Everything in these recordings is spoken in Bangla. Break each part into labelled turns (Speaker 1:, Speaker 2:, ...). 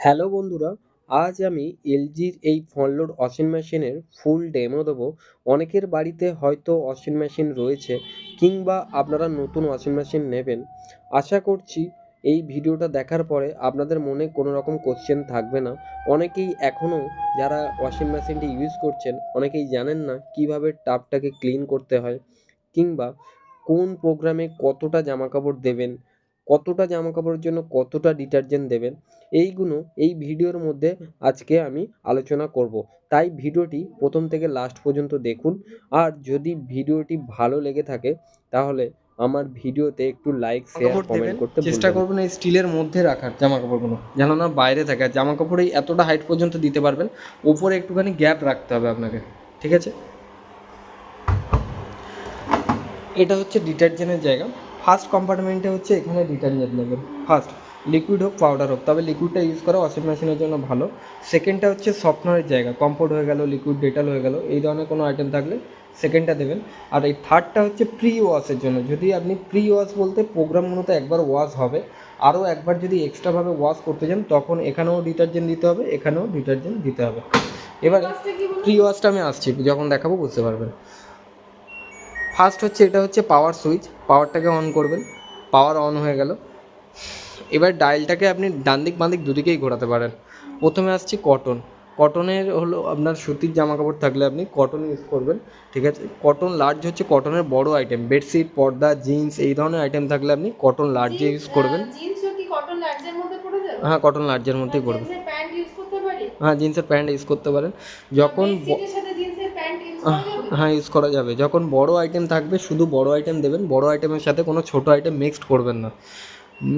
Speaker 1: হ্যালো বন্ধুরা, আজ আমি এলজির এই ফ্রন্ট লোড ওয়াশিং মেশিনের ফুল ডেমো দেবো। অনেকের বাড়িতে হয়তো ওয়াশিং মেশিন রয়েছে কিংবা আপনারা নতুন ওয়াশিং মেশিন নেবেন। আশা করছি এই ভিডিওটা দেখার পরে আপনাদের মনে কোনো রকম কোশ্চেন থাকবে না। অনেকেই এখনও যারা ওয়াশিং মেশিনটি ইউজ করছেন অনেকেই জানেন না কিভাবে টাবটাকে ক্লিন করতে হয় কিংবা কোন প্রোগ্রামে কতটা জামাকাপড় দেবেন, কতটা জামাকাপড়ের জন্য কতটা ডিটারজেন্ট দেবেন, এইগুলো এই ভিডিওর মধ্যে আজকে আমি আলোচনা করব। তাই ভিডিওটি প্রথম থেকে লাস্ট পর্যন্ত দেখুন। আর যদি ভিডিওটি ভালো লেগে থাকে তাহলে আমার ভিডিওতে একটু লাইক শেয়ার
Speaker 2: জামাকাপড়
Speaker 1: কমেন্ট
Speaker 2: দেবেন,
Speaker 1: করতে
Speaker 2: চেষ্টা
Speaker 1: ভুলবেন না।
Speaker 2: করবেন এই স্টিলের মধ্যে রাখার জামাকাপড়গুলো যেন না বাইরে থাকে। আর জামাকাপড় এই এতটা হাইট পর্যন্ত দিতে পারবেন, ওপরে একটুখানি গ্যাপ রাখতে হবে আপনাকে, ঠিক আছে? এটা হচ্ছে ডিটারজেন্টের জায়গা। ফার্স্ট কম্পার্টমেন্টে হচ্ছে এখানে ডিটারজেন্ট নেবেন। ফার্স্ট লিকুইড হোক পাউডার হোক, তবে লিকুইডটা ইউজ করা ওয়াশিং মেশিনের জন্য ভালো। সেকেন্ডটা হচ্ছে সফটনারের জায়গা, কম্ফোর্ট হয়ে গেল, লিকুইড ডেটাল হয়ে গেল, এই ধরনের কোনো আইটেম থাকলে সেকেন্ডটা দেবেন। আর এই থার্ডটা হচ্ছে প্রি ওয়াশের জন্য। যদি আপনি প্রি ওয়াশ বলতে প্রোগ্রামগুলোতে একবার ওয়াশ হবে, আরও একবার যদি এক্সট্রাভাবে ওয়াশ করতে চান তখন এখানেও ডিটারজেন্ট দিতে হবে, এখানেও ডিটারজেন্ট দিতে হবে। এবার প্রি ওয়াশটা আমি আসছি, যখন দেখাবো বুঝতে পারবেন। ফার্স্ট হচ্ছে এটা হচ্ছে পাওয়ার সুইচ, পাওয়ারটাকে অন করবেন, পাওয়ার অন হয়ে গেল। এবার ডায়ালটাকে আপনি ডান দিক বাঁ দিক দুদিকেই ঘোরাতে পারেন। প্রথমে আসছি কটন। কটনের হলো আপনার সুতির জামা কাপড় থাকলে আপনি কটন ইউজ করবেন, ঠিক আছে? কটন লার্জ হচ্ছে কটনের বড় আইটেম, বেডশিট, পর্দা, জিন্স এই ধরনের আইটেম থাকলে আপনি কটন লার্জে ইউজ করবেন। হ্যাঁ, কটন লার্জের মধ্যেই করবেন। হ্যাঁ, জিন্সের প্যান্ট ইউজ করতে পারেন। যখন হ্যাঁ, ইউজ করা যাবে। যখন বড় আইটেম থাকবে শুধু বড় আইটেম দেবেন, বড় আইটেমের সাথে কোনো ছোটো আইটেম মিক্সড করবেন না।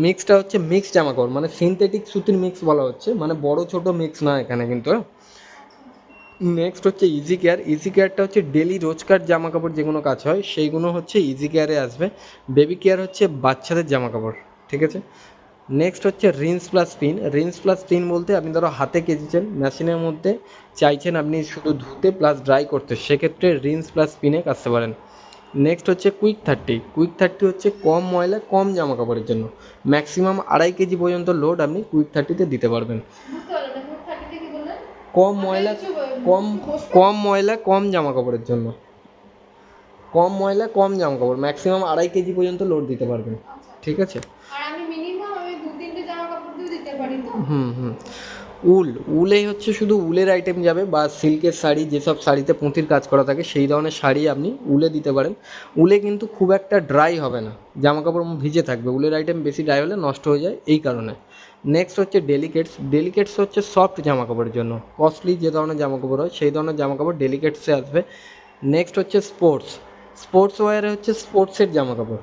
Speaker 2: মিক্সটা হচ্ছে মিক্স জামাকাপড়, মানে সিনথেটিক সুতির মিক্স বলা হচ্ছে, মানে বড় ছোটো মিক্স না এখানে কিন্তু। নেক্সট হচ্ছে ইজি কেয়ার। ইজি কেয়ারটা হচ্ছে ডেলি রোজকার জামাকাপড় যেগুলো কাজ হয় সেইগুলো হচ্ছে ইজি কেয়ারে আসবে। বেবি কেয়ার হচ্ছে বাচ্চাদের জামাকাপড়, ঠিক আছে? নেক্সট হচ্ছে rinse plus spin. Rinse plus spin বলতে আপনি ধরো হাতে কেচেছেন, মেশিনের মধ্যে চাইছেন আপনি শুধু ধুতে প্লাস ড্রাই করতে, সেক্ষেত্রে রিন্স প্লাস স্পিনে কাচতে পারেন। নেক্সট হচ্ছে কুইক 30। কুইক 30 হচ্ছে কম ময়লা কম জামা কাপড়ের জন্য। ম্যাক্সিমাম 2.5 কেজি পর্যন্ত লোড আপনি কুইক 30তে দিতে পারবেন। কম ময়লা কম কম ময়লা কম জামা কাপড়ের জন্য। কম ময়লা কম জামা কাপড়, ম্যাক্সিমাম 2.5 কেজি পর্যন্ত লোড দিতে পারবেন, ঠিক আছে? হুম হুম। উলেই হচ্ছে শুধু উলের আইটেম যাবে, বা সিল্কের শাড়ি, যেসব শাড়িতে পুঁতির কাজ করা থাকে সেই ধরনের শাড়ি আপনি উলে দিতে পারেন। উলে কিন্তু খুব একটা ড্রাই হবে না, জামা কাপড় ভিজে থাকবে। উলের আইটেম বেশি ড্রাই হলে নষ্ট হয়ে যায়, এই কারণে। নেক্সট হচ্ছে ডেলিকেটস। ডেলিকেটস হচ্ছে সফট জামা কাপড়ের জন্য, কস্টলি যে ধরনের জামা কাপড় হয় সেই ধরনের জামা কাপড় ডেলিকেটসে আসবে। নেক্সট হচ্ছে স্পোর্টস। স্পোর্টস ওয়্যারে হচ্ছে স্পোর্টসের জামা কাপড়,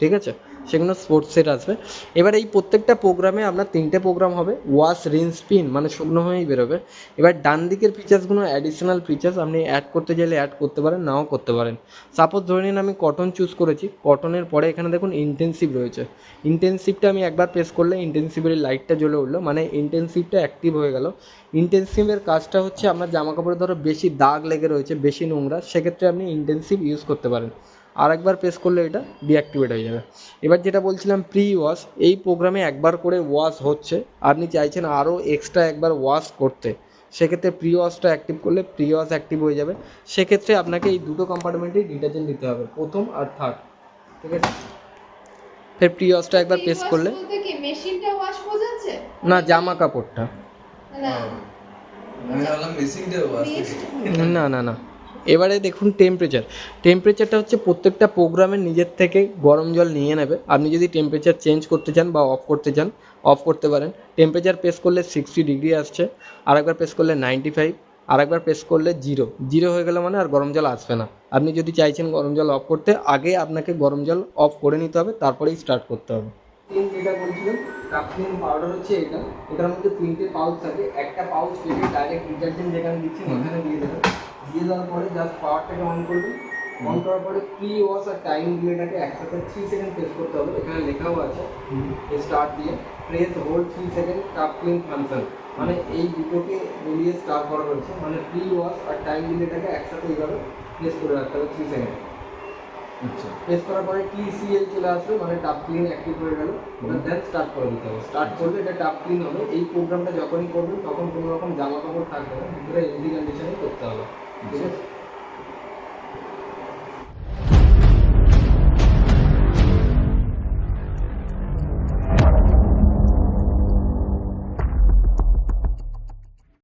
Speaker 2: ঠিক আছে? সেগুলো স্পোর্টসের আসবে। এবার এই প্রত্যেকটা প্রোগ্রামে আপনার 3টে প্রোগ্রাম হবে, ওয়াশ রিন্স স্পিন, মানে শুকনো হয়েই বেরোবে। এবার ডান দিকের ফিচার্সগুলো অ্যাডিশনাল ফিচার্স, আপনি অ্যাড করতে চাইলে অ্যাড করতে পারেন, নাও করতে পারেন। সাপোজ ধরে নিন আমি কটন চুজ করেছি, কটনের পরে এখানে দেখুন ইন্টেন্সিভ রয়েছে। ইন্টেন্সিভটা আমি একবার প্রেস করলে ইন্টেন্সিভের লাইটটা জ্বলে উঠলো, মানে ইন্টেন্সিভটা অ্যাক্টিভ হয়ে গেল। ইন্টেন্সিভের কাজটা হচ্ছে আপনার জামা কাপড়ে ধরো বেশি দাগ লেগে রয়েছে, বেশি নোংরা, সেক্ষেত্রে আপনি ইন্টেন্সিভ ইউজ করতে পারেন। আর একবার প্রেস করলে এটা ডিঅ্যাক্টিভেট হয়ে যাবে। এবার যেটা বলছিলাম প্রি ওয়াশ, এই প্রোগ্রামে একবার করে ওয়াশ হচ্ছে, আপনি চাইছেন আরও এক্সট্রা একবার ওয়াশ করতে, সেক্ষেত্রে প্রি ওয়াশটা অ্যাক্টিভ করলে প্রি ওয়াশ অ্যাক্টিভ হয়ে যাবে। সেক্ষেত্রে আপনাকে এই দুটো কম্পার্টমেন্টেই ডিটারজেন্ট দিতে হবে, প্রথম আর থার্ড, ঠিক আছে? ফের প্রি ওয়াশটা একবার প্রেস করলে না, জামা কাপড়টা না না না। এবারে দেখুন টেম্পারেচার। টেম্পারেচারটা হচ্ছে প্রত্যেকটা প্রোগ্রামের নিজের থেকে গরম জল নিয়ে নেবে। আপনি যদি টেম্পারেচার চেঞ্জ করতে চান বা অফ করতে চান অফ করতে পারেন। টেম্পারেচার প্রেস করলে 60 ডিগ্রি আসছে, আরেকবার প্রেস করলে 95, আরেকবার প্রেস করলে 0 হয়ে গেলে মানে আর গরম জল আসবে না। আপনি যদি চাইছেন গরম জল অফ করতে, আগে আপনাকে গরম জল অফ করে নিতে হবে, তারপরেই স্টার্ট করতে হবে। যেটা বলছিলাম কাপলিং পাউডার হচ্ছে এটা। এটার মধ্যে 3টে পাউচ থাকে, একটা পাউচ কেটে ডাইরেক্ট ডিটারজেন্ট যেখানে দিচ্ছেন ওখানে দিয়ে দেবেন। দিয়ে দেওয়ার পরে জাস্ট পাওয়ারটাকে অন করবেন। অন করার পরে প্রি ওয়াশ আর টাইম ডিলেটাকে একসাথে 3 সেকেন্ড প্রেস করতে হবে। এখানে লেখাও আছে স্টার্ট দিয়ে press hold 3 second cup clean function, মানে এই দুটোকে মিলিয়ে স্টার্ট করা হয়েছে। মানে প্রি ওয়াশ আর টাইম ডিলেটাকে একসাথে এইভাবে প্রেস করে রাখতে হবে 3 সেকেন্ড।
Speaker 3: আচ্ছা
Speaker 2: প্রেস করার পরে TCL চলে আসবে, মানে টাপ ক্লিন অ্যাক্টিভ হয়ে গেল, ওটা দেন স্টার্ট করে দিতে হবে। স্টার্ট করলে এটা টাপ ক্লিন হবে। এই প্রোগ্রামটা যখনই করবেন তখন কোনো রকম জামা কাপড় থাকবে না, ভিতরে এলজি কন্ডিশনে করতে হবে, ঠিক আছে?